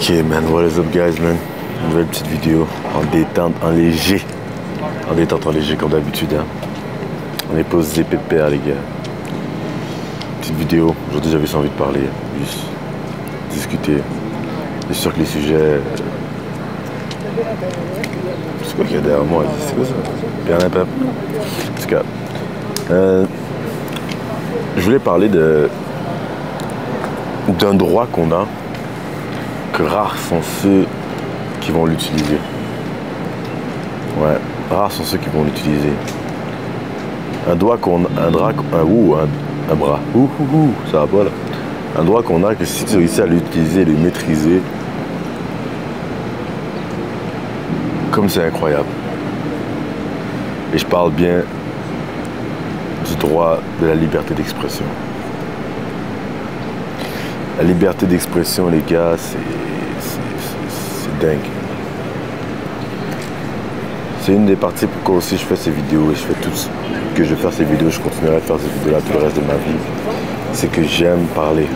Ok man, what is up guys man? Nouvelle petite vidéo en détente, en léger. En détente, en léger comme d'habitude hein. On est posé pépère les gars. Petite vidéo, aujourd'hui j'avais envie de parler, juste discuter. C'est sûr que les sujets... C'est quoi qu'il y a derrière moi? C'est quoi ça? Bien un peu. En tout cas, je voulais parler d'un droit qu'on a, que rares sont ceux qui vont l'utiliser. Ouais, rares sont ceux qui vont l'utiliser. Un droit qu'on a, un bras, ça va pas là. Un droit qu'on a que si tu réussis à l'utiliser, le maîtriser, comme c'est incroyable. Et je parle bien du droit de la liberté d'expression. La liberté d'expression, les gars, c'est dingue. C'est une des parties pourquoi aussi je fais ces vidéos et je fais tout ce que je vais faire ces vidéos, je continuerai à faire ces vidéos-là tout le reste de ma vie. C'est que j'aime parler.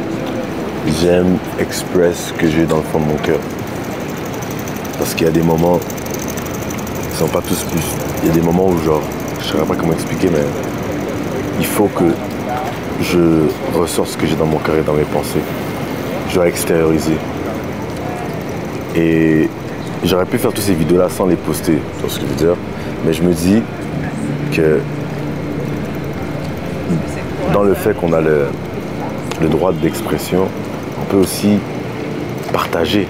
J'aime exprimer ce que j'ai dans le fond de mon cœur. Parce qu'il y a des moments, ils sont pas tous plus. Il y a des moments où genre, je ne saurais pas comment expliquer, mais il faut que je ressorte ce que j'ai dans mon cœur et dans mes pensées. Je dois extérioriser. Et j'aurais pu faire toutes ces vidéos-là sans les poster, tu vois ce que je veux dire. Mais je me dis que dans le fait qu'on a le droit d'expression, on peut aussi partager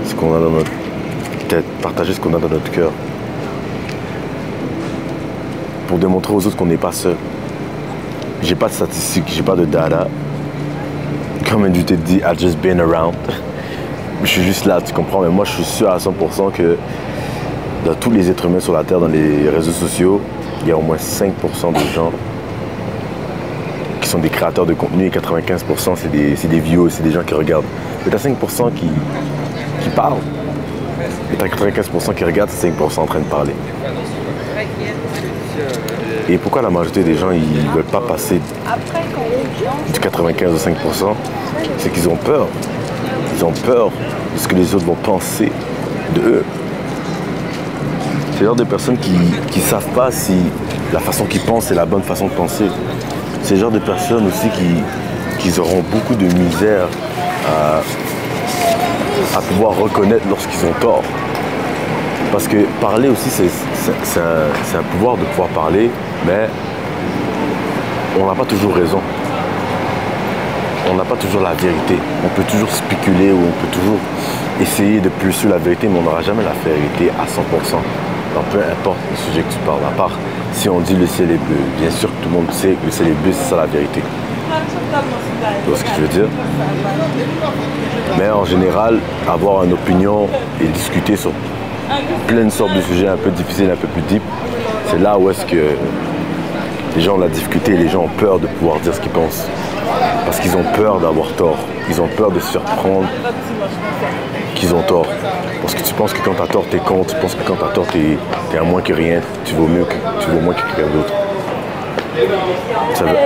ce qu'on a dans notre tête, partager ce qu'on a dans notre cœur. Pour démontrer aux autres qu'on n'est pas seul. J'ai pas de statistiques, j'ai pas de data. Comme tu t'es dit, I've just been around. Je suis juste là, tu comprends, mais moi je suis sûr à 100% que dans tous les êtres humains sur la Terre, dans les réseaux sociaux, il y a au moins 5% de gens qui sont des créateurs de contenu et 95% c'est des viewers, c'est des gens qui regardent. Mais t'as 5% qui parlent. Et t'as 95% qui regardent, c'est 5% en train de parler. Et pourquoi la majorité des gens ils veulent pas passer du 95 au 5%? C'est qu'ils ont peur. Ils ont peur de ce que les autres vont penser de eux. C'est le genre de personnes qui savent pas si la façon qu'ils pensent est la bonne façon de penser. C'est le genre de personnes aussi qui auront beaucoup de misère à pouvoir reconnaître lorsqu'ils ont tort. Parce que parler aussi, c'est un pouvoir de pouvoir parler, mais on n'a pas toujours raison. On n'a pas toujours la vérité. On peut toujours spéculer ou on peut toujours essayer de poursuivre la vérité, mais on n'aura jamais la vérité à 100%. Donc peu importe le sujet que tu parles, à part si on dit le ciel est bleu, bien sûr que tout le monde sait que le ciel est bleu, c'est ça la vérité. Tu vois ce que je veux dire? Mais en général, avoir une opinion et discuter sur plein de sortes de sujets un peu difficiles, un peu plus deep, c'est là où est-ce que les gens ont la difficulté et les gens ont peur de pouvoir dire ce qu'ils pensent. Parce qu'ils ont peur d'avoir tort. Ils ont peur de se faire prendre qu'ils ont tort. Parce que tu penses que quand t'as tort, t'es con. Tu penses que quand t'as tort, t'es à moins que rien. Tu vaux moins que quelqu'un d'autre.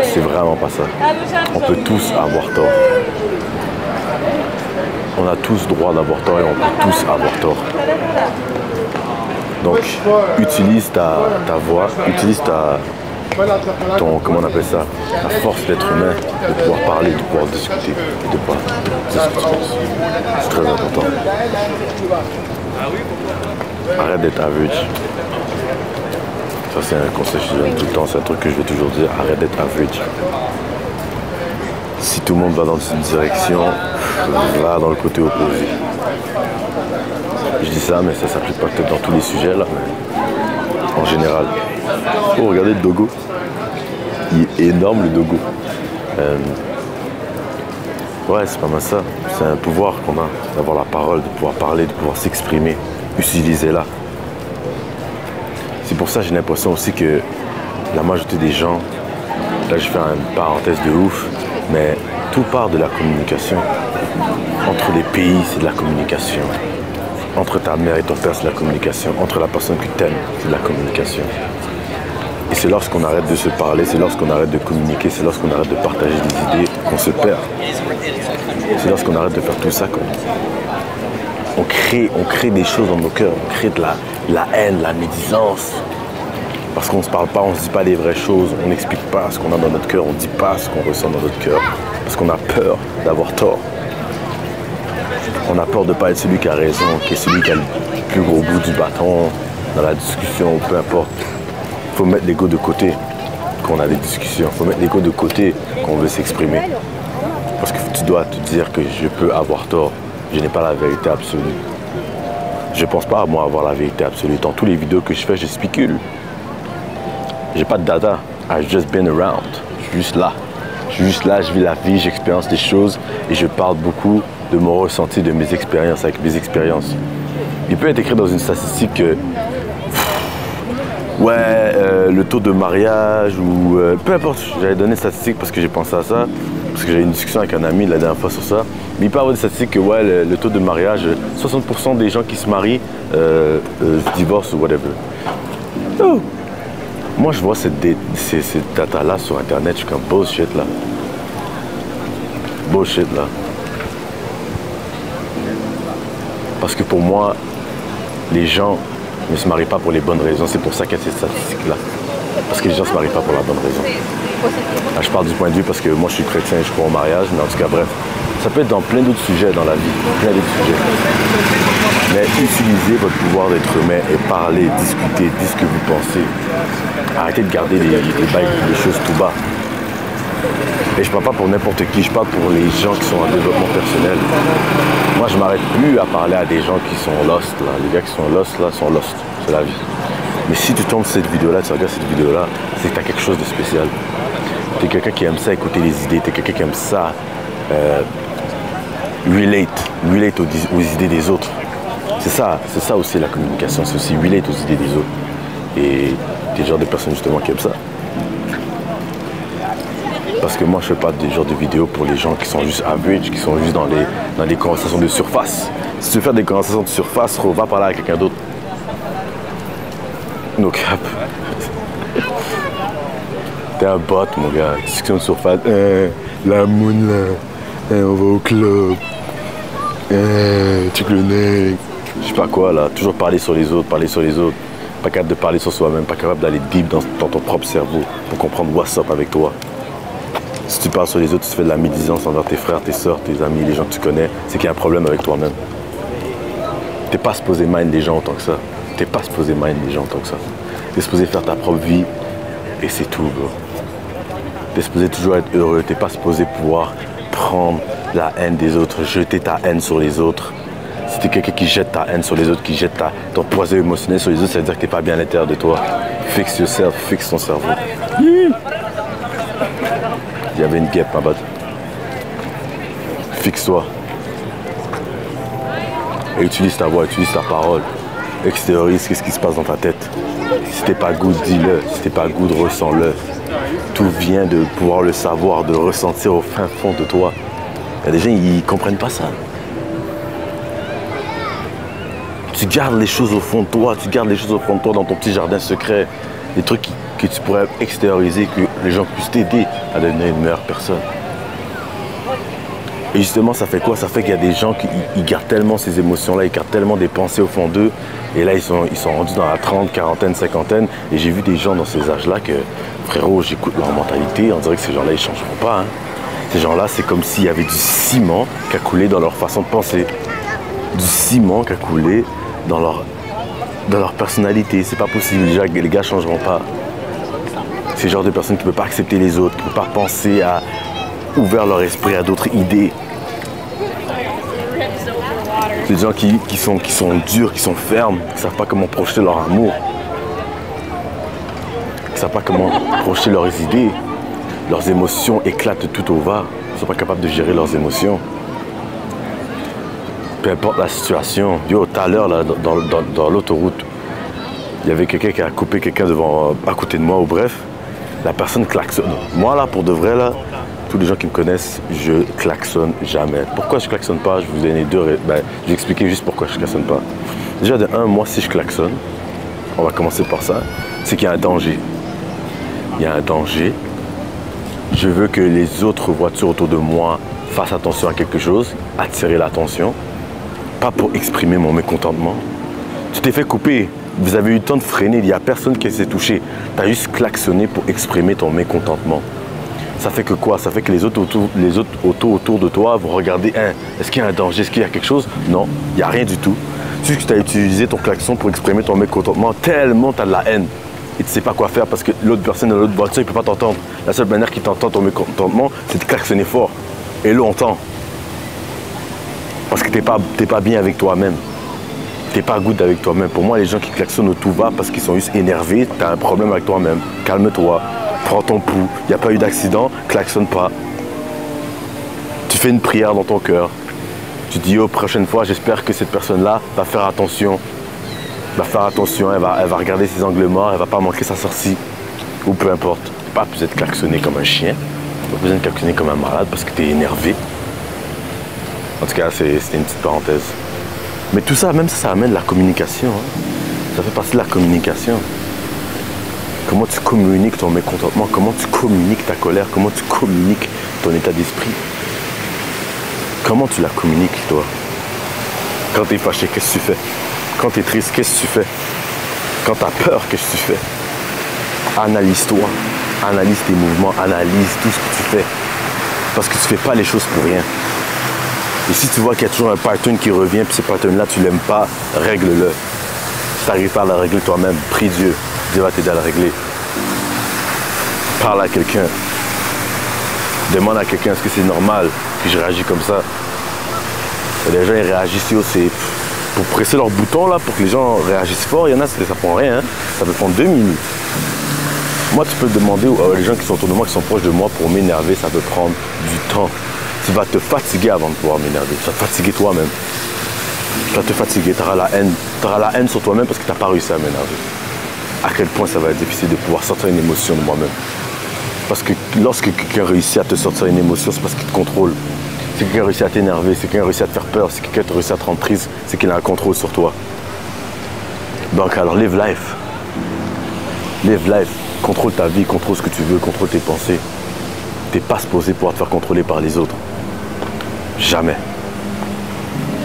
C'est vraiment pas ça. On peut tous avoir tort. On a tous droit d'avoir tort et on peut tous avoir tort. Donc, utilise ta voix, utilise comment on appelle ça, la force d'être humain, de pouvoir parler, de pouvoir discuter, et de pouvoir dire ce que tu penses. C'est très important. Arrête d'être average. Ça c'est un conseil que je donne tout le temps, c'est un truc que je vais toujours dire, arrête d'être average. Si tout le monde va dans une direction, va dans le côté opposé. Je dis ça, mais ça s'applique pas peut-être dans tous les sujets là, mais en général. Oh, regardez le dogo. Il est énorme le dogo. Ouais, c'est pas mal ça. C'est un pouvoir qu'on a, d'avoir la parole, de pouvoir parler, de pouvoir s'exprimer. Utilisez-la. C'est pour ça que j'ai l'impression aussi que la majorité des gens, là je fais une parenthèse de ouf, mais tout part de la communication. Entre les pays, c'est de la communication. Entre ta mère et ton père, c'est de la communication. Entre la personne que tu aimes, c'est de la communication. Et c'est lorsqu'on arrête de se parler, c'est lorsqu'on arrête de communiquer, c'est lorsqu'on arrête de partager des idées qu'on se perd. C'est lorsqu'on arrête de faire tout ça on crée des choses dans nos cœurs, on crée de la haine, la médisance. Parce qu'on ne se parle pas, on ne se dit pas les vraies choses, on n'explique pas ce qu'on a dans notre cœur, on ne dit pas ce qu'on ressent dans notre cœur. Parce qu'on a peur d'avoir tort. On a peur de ne pas être celui qui a raison, qui est celui qui a le plus gros bout du bâton dans la discussion, peu importe. Il faut mettre l'ego de côté quand on a des discussions. Il faut mettre l'ego de côté quand on veut s'exprimer. Parce que tu dois te dire que je peux avoir tort. Je n'ai pas la vérité absolue. Je ne pense pas à moi avoir la vérité absolue. Dans toutes les vidéos que je fais, je spécule. J'ai pas de data. I've just been around. Je suis juste là. Je suis juste là, je vis la vie, j'expérience des choses et je parle beaucoup de mon ressenti, de mes expériences, avec mes expériences. Il peut être écrit dans une statistique que le taux de mariage ou peu importe, j'avais donné une statistique parce que j'ai pensé à ça, parce que j'avais une discussion avec un ami la dernière fois sur ça. Mais il peut y avoir des statistiques que le taux de mariage, 60% des gens qui se marient se divorcent ou whatever. Oh. Moi, je vois cette data-là sur Internet, je suis comme bullshit là. Bullshit là. Parce que pour moi, les gens ne se marient pas pour les bonnes raisons. C'est pour ça qu'il y a ces statistiques-là. Parce que les gens ne se marient pas pour la bonne raison. Là, je parle du point de vue parce que moi, je suis chrétien et je crois au mariage. Mais en tout cas, bref, ça peut être dans plein d'autres sujets dans la vie. Plein d'autres sujets. Mais utilisez votre pouvoir d'être humain et parlez, discutez, dites ce que vous pensez. Arrêtez de garder les choses tout bas. Et je ne parle pas pour n'importe qui, je parle pour les gens qui sont en développement personnel. Moi, je ne m'arrête plus à parler à des gens qui sont lost. Là. Les gars qui sont lost, là, sont lost. C'est la vie. Mais si tu tombes sur cette vidéo-là, tu regardes cette vidéo-là, c'est que tu as quelque chose de spécial. Tu es quelqu'un qui aime ça, écouter les idées. Tu es quelqu'un qui aime ça, relate aux idées des autres. C'est ça aussi la communication. C'est aussi relate aux idées des autres. Et tu es le genre de personne justement qui aime ça. Parce que moi, je ne fais pas des genres de vidéos pour les gens qui sont juste average, qui sont juste dans les conversations de surface. Si tu veux faire des conversations de surface, va parler à quelqu'un d'autre. No cap. T'es un bot, mon gars. Discussion de surface. La moon, là. On va au club. Tu le nez. Je sais pas quoi, là. Toujours parler sur les autres, Pas capable de parler sur soi-même, pas capable d'aller deep dans ton propre cerveau pour comprendre what's up avec toi. Si tu parles sur les autres, tu fais de la médisance envers tes frères, tes soeurs, tes amis, les gens que tu connais, c'est qu'il y a un problème avec toi-même. T'es pas supposé mind les gens autant que ça. T'es pas supposé mind les gens autant que ça. T'es supposé faire ta propre vie et c'est tout, bro. T'es supposé toujours être heureux. T'es pas supposé pouvoir prendre la haine des autres, jeter ta haine sur les autres. Si t'es quelqu'un qui jette ta haine sur les autres, qui jette ton poison émotionnel sur les autres, ça veut dire que t'es pas bien à l'intérieur de toi. Fix yourself, fixe ton cerveau. Il y avait une guêpe, ma botte. Fixe-toi. Et utilise ta voix, utilise ta parole. Extériorise ce qui se passe dans ta tête. Si t'es pas good, dis-le. Si t'es pas good, ressens-le. Tout vient de pouvoir le savoir, de ressentir au fin fond de toi. Il y a des gens, ils comprennent pas ça. Tu gardes les choses au fond de toi, dans ton petit jardin secret. Des trucs que tu pourrais extérioriser, que les gens puissent t'aider à devenir une meilleure personne. Et justement, ça fait quoi? Ça fait qu'il y a des gens qui gardent tellement ces émotions-là, ils gardent tellement des pensées au fond d'eux. Et là, ils sont rendus dans la 30, quarantaine, cinquantaine. Et j'ai vu des gens dans ces âges-là que, frérot, j'écoute leur mentalité. On dirait que ces gens-là, ils ne changeront pas. Hein. Ces gens-là, c'est comme s'il y avait du ciment qui a coulé dans leur façon de penser. Du ciment qui a coulé dans leur personnalité. C'est pas possible. Les gars ne changeront pas. C'est le genre de personnes qui ne peuvent pas accepter les autres, qui ne peuvent pas penser à ouvrir leur esprit à d'autres idées. C'est des gens qui sont durs, qui sont fermes, qui ne savent pas comment projeter leur amour, qui ne savent pas comment projeter leurs idées. Leurs émotions éclatent tout au va. Ils ne sont pas capables de gérer leurs émotions. Peu importe la situation. Yo, tout à l'heure, là, dans l'autoroute, il y avait quelqu'un qui a coupé quelqu'un à côté de moi, ou bref. La personne klaxonne. Moi, là, pour de vrai, là, tous les gens qui me connaissent, je klaxonne jamais. Pourquoi je klaxonne pas? Je vais vous donner je vais expliquer juste pourquoi je klaxonne pas. Déjà, de un, moi, si je klaxonne, on va commencer par ça, c'est qu'il y a un danger. Il y a un danger. Je veux que les autres voitures autour de moi fassent attention à quelque chose, attirer l'attention. pas pour exprimer mon mécontentement. Tu t'es fait couper, vous avez eu le temps de freiner, il n'y a personne qui s'est touché. Tu as juste klaxonné pour exprimer ton mécontentement. Ça fait que quoi? Ça fait que les autres autour de toi vont regarder, hein, est-ce qu'il y a un danger, est-ce qu'il y a quelque chose? Non, il n'y a rien du tout. C'est juste que tu as utilisé ton klaxon pour exprimer ton mécontentement tellement tu as de la haine. Et tu ne sais pas quoi faire parce que l'autre personne dans l'autre voiture, il ne peut pas t'entendre. La seule manière qu'il t'entend ton mécontentement, c'est de klaxonner fort et longtemps. Parce que tu n'es pas bien avec toi-même. Tu n'es pas good avec toi-même. Pour moi, les gens qui klaxonnent au tout va parce qu'ils sont juste énervés, tu as un problème avec toi-même. Calme-toi, prends ton pouls. Il n'y a pas eu d'accident, klaxonne pas. Tu fais une prière dans ton cœur. Tu dis, oh, prochaine fois, j'espère que cette personne-là va faire attention. Elle va regarder ses angles morts, elle va pas manquer sa sortie. Ou peu importe. Tu n'as pas besoin de klaxonner comme un chien. Tu n'as pas besoin de klaxonner comme un malade parce que tu es énervé. En tout cas, c'était une petite parenthèse. Mais tout ça, même ça amène la communication. Hein. Ça fait partie de la communication. Comment tu communiques ton mécontentement, comment tu communiques ta colère, comment tu communiques ton état d'esprit. Comment tu la communiques, toi? Quand tu es fâché, qu'est-ce que tu fais? Quand tu es triste, qu'est-ce que tu fais? Quand tu as peur, qu'est-ce que tu fais? Analyse-toi, analyse tes mouvements, analyse tout ce que tu fais. Parce que tu ne fais pas les choses pour rien. Et si tu vois qu'il y a toujours un pattern qui revient, puis ce pattern-là, tu ne l'aimes pas, règle-le. Si tu n'arrives pas à le régler toi-même, prie Dieu. Dieu va t'aider à le régler. Parle à quelqu'un. Demande à quelqu'un, est-ce que c'est normal que je réagisse comme ça? Et les gens, ils réagissent aussi. Pour presser leur bouton, là, pour que les gens réagissent fort, il y en a, ça prend rien. Hein. Ça peut prendre 2 minutes. Moi, tu peux demander aux les gens qui sont autour de moi, qui sont proches de moi, pour m'énerver, ça peut prendre du temps. Tu vas te fatiguer avant de pouvoir m'énerver. Tu vas te fatiguer toi-même. Tu vas te fatiguer, tu auras la haine. Tu auras la haine sur toi-même parce que tu n'as pas réussi à m'énerver. À quel point ça va être difficile de pouvoir sortir une émotion de moi-même. Parce que lorsque quelqu'un réussit à te sortir une émotion, c'est parce qu'il te contrôle. Si quelqu'un réussit à t'énerver, si quelqu'un réussit à te faire peur, si quelqu'un réussit à te rendre triste, c'est qu'il a un contrôle sur toi. Donc alors, live life. Live life. Contrôle ta vie, contrôle ce que tu veux, contrôle tes pensées. T'es pas supposé pouvoir te faire contrôler par les autres. Jamais.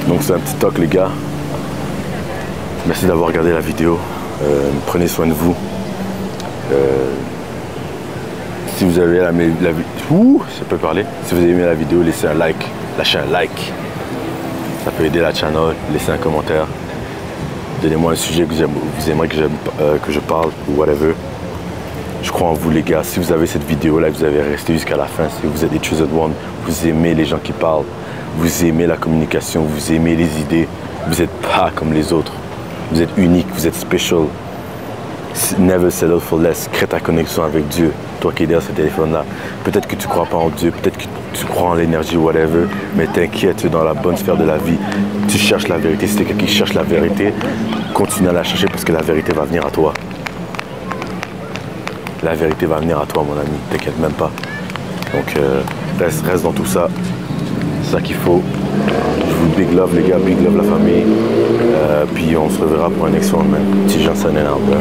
Donc c'est un petit talk, les gars. Merci d'avoir regardé la vidéo. Prenez soin de vous. Si vous avez je peux parler. Si vous avez aimé la vidéo, laissez un like. Lâchez un like. Ça peut aider la channel. Laissez un commentaire. Donnez-moi un sujet que vous aimeriez que je parle ou whatever. Je crois en vous, les gars. Si vous avez cette vidéo-là, vous avez resté jusqu'à la fin. Si vous êtes des Chosen One, vous aimez les gens qui parlent. Vous aimez la communication. Vous aimez les idées. Vous n'êtes pas comme les autres. Vous êtes unique. Vous êtes special. Never settle for less. Crée ta connexion avec Dieu. Toi qui es derrière ce téléphone-là. Peut-être que tu ne crois pas en Dieu. Peut-être que tu crois en l'énergie, whatever. Mais t'inquiète, tu es dans la bonne sphère de la vie. Tu cherches la vérité. Si tu es quelqu'un qui cherche la vérité, continue à la chercher parce que la vérité va venir à toi. La vérité va venir à toi, mon ami. T'inquiète même pas. Donc, reste dans tout ça. C'est ça qu'il faut. Je vous big love, les gars. Big love, la famille. Puis, on se reverra pour un next one, man. Petit Jean, ça n'énerve pas.